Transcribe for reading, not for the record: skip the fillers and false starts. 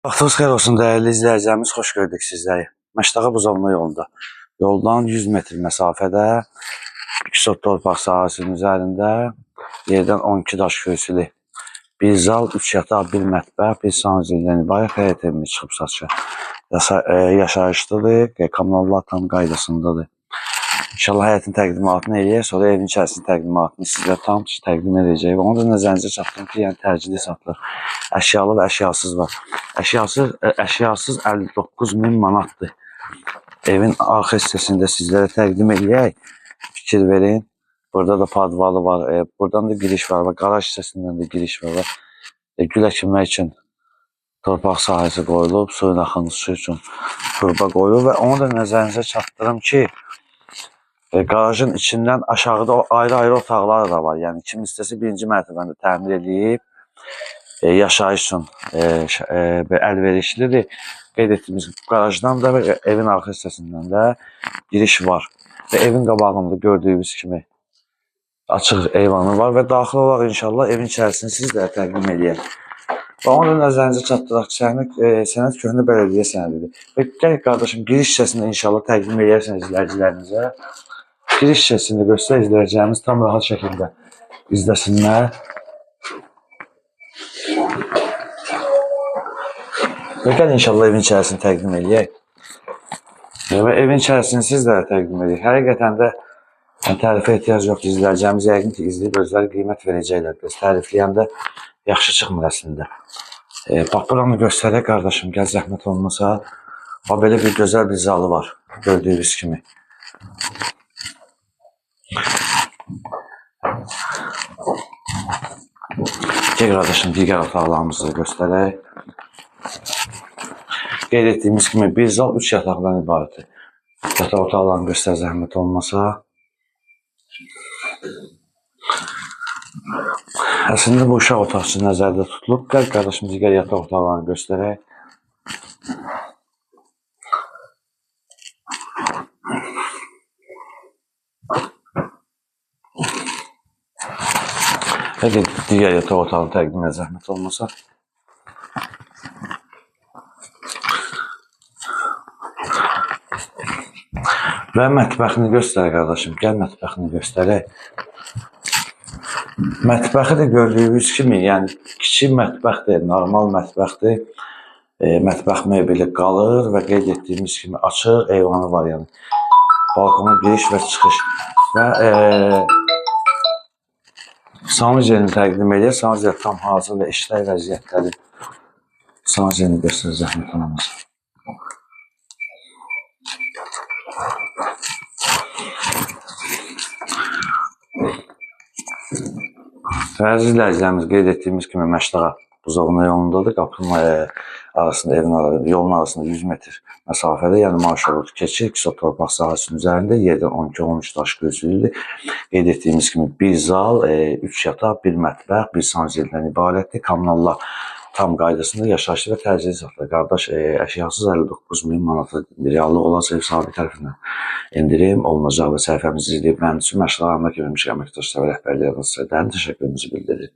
Vaxtınız xeyir olsun dəyərli izləyicilərimiz, xoş gördük sizləri. Məştaqa Buzovna yolunda. Yoldan 100 metr məsafədə 2 sot torpaq sahəsinin üzərində yerdən 12 daş kürsülü, bir zal, 3 yataq, bir mətbəx, bir sanuzildən ibarət həyət evimiz çıxıb satışa. Yaşayışlıdır, kommunallar tam qaydasındadır. İnşallah həyətin təqdimatını eləyək, sonra evin içərisinin təqdimatını sizlərə tam təqdim edəcəyik. Onu da nəzərinizə çatdırım ki, yəni tərcili satılır. Əşyalı və əşyasız var. Əşyasız 59.000 manatdır. Evin arxa hissəsində sizlərə təqdim edək. Fikir verin. Burada da padvalı var. Buradan da giriş var. Qaraj hissəsindən də giriş var. Gül əkilmək üçün torpaq sahəsi qoyulub. Suyun axıntısı üçün turba qoyulub və onu da nəzərinizə çatdırım ki, qarajın içindən aşağıda ayrı-ayrı otaqlar da var. Yəni kim istəsə birinci mərtəbəndə təmir edib, yaşayış üçün əlverişlidir. Qeyd etdiyimiz qarajdan da və evin arxa hissəsindən də giriş var. Və evin qabağında gördüyünüz kimi açıq eyvanı var və daxil olaraq inşallah evin içərisini sizlərə təqdim edək. Və onu da nəzərinizə çatdıraq ki, sənəd köhnə bələdiyyə sənədidir. Və gəl qardaşım, giriş hissəsində inşallah təqdim edərsən izləyicilərimizə. Giriş hissəsində göstər izləyəcəyimiz tam rahat şəkildə izləsinlər. Və gəl inşallah evin içərisini təqdim edək. Və evin içərisini sizlərə təqdim edək. Həqiqətən də tərifə ehtiyac yoxdur. İzləyəcəyimiz yəqin ki, izləyib özləri qiymət verəcəklər. Biz tərifləyəndə yaxşı çıxmır əslində. Bax, buranı göstərək qardaşım, gəl zəhmət olmasa. Belə bir gözəl bir zalı var, gördüyünüz kimi. Gəl qardaşım, digər otaqlarımızı göstərək. Qeyd etdiyimiz kimi bir zal, 3 yataqdan ibarətdir. Yataq otaqlarını göstər zəhmət olmasa. Əslində bu uşaq otaq üçün nəzərdə tutulub. Gəl qardaşım, digər yataq otaqlarını göstərək. Digər yataq otağını təqdim edə zəhmət olmasa. Və mətbəxini göstərək qardaşım. Gəl mətbəxini göstərək. Mətbəxi də gördüyünüz kimi, yəni kiçik mətbəxdir, normal mətbəxdir. Mətbəx mebeli qalır və qeyd etdiyimiz kimi açıq eyvanı var, yəni. Balkona giriş və çıxış. Və sanuzelini təqdim edir. Sanuzel tam hazır və işlək vəziyyətdədir. Sanuzelini göstər zəhmət olmasa. Əziz izləyicilərimiz, qeyd etdiyimiz kimi Məştaqa Buzovna yolundadır. Qapının arasında, evin arasında, yolun arasında 100 metr məsafədə, yəni marşrut keçir. 2 sot torpaq sahəsinin üzərində yerdən 12-13 daş kürsülüdür. Qeyd etdiyimiz kimi bir zal, 3 yataq, bir mətbəx, bir sanuzeldən ibarətdir. Kommunallar tam qaydasında yaşayışlı və tərcili satılır. Qardaş, əşyasız 59.000 manata reallıq olan ev sahibi tərəfindən endirim olunacaq və səhifəmizi izləyib mənim üçün məşğul almaq kimi əməkdaşlar və rəhbərliyə təşəkkürümüzü bildiririk.